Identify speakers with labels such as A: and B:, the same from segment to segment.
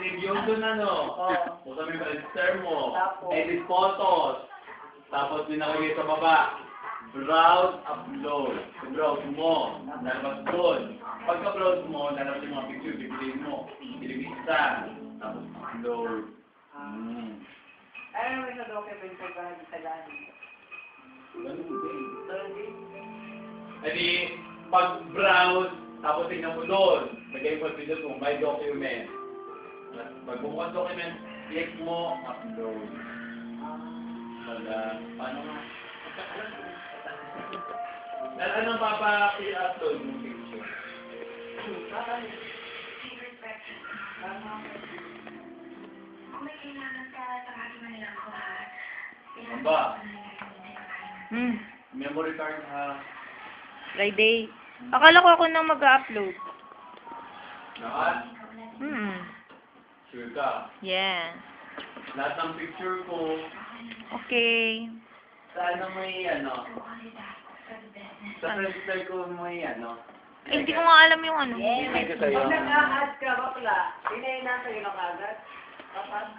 A: review doon ano. Punta mo yung register mo.
B: Tapos?
A: Edit photos. Tapos may nakalagay sa baba. Browse, upload. I-browse mo. Lalabas doon. Pagka-browse mo, lalabas yung mga picture, pipiliin mo. Ilibisa. Tapos upload.
B: Ano naman sa document ko ba sa gani?
A: Ganun din. Edi, pag-browse, tapos tingnan mo doon. Lagay mo video mo, my document. Pag bumukas document, click mo, upload. Paano nga? Anong papa-upload mo picture?
C: Kung may kailangan ka, tawagin mo nilang ko ha.
A: Ano ba?
D: Hmm.
A: Memory card ha?
D: Friday. Akala ko ako nang mag-upload.
A: Lahat? Sure ka?
D: Yeah.
A: Lahat ng picture ko,
D: Okay.
A: sa ano may ano? Sa register ko may ano?
D: Ay, hindi ko nga alam yung ano.
A: Hindi ko sa'yo.
B: Pag nag-a-add ka, bakla, hinahinan sa'yo na kagad.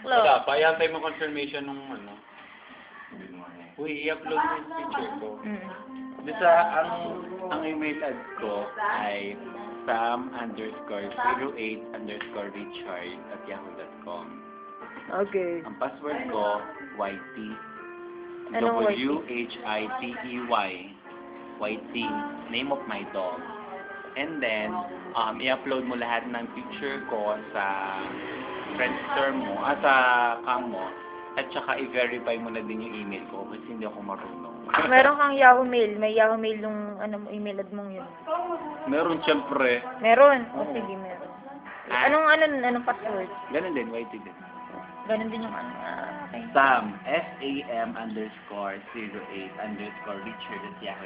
A: Wala pa, yantay mo confirmation nung ano. Uy, i-upload mo yung picture ko. Basta ang email ad ko ay sam_08_richard@yahoo.com.
D: Okay.
A: Ang password ko, YT.
D: Anong YT?
A: WHITEY. YT. Name of my dog. And then, i-upload mo lahat ng picture ko sa register mo, sa cam mo. At saka i-verify mo na din yung email ko kasi hindi ako marunong.
D: Meron kang Yahoo Mail. May Yahoo Mail yung ano, email ad mong yun.
A: Meron siyempre.
D: Meron? O
A: Oo.
D: sige, meron.
A: Ah.
D: Anong password?
A: Ganun din, YT din.
D: Ganun din yung ano. Okay.
A: Sam, SAM_08_Richard@yahoo.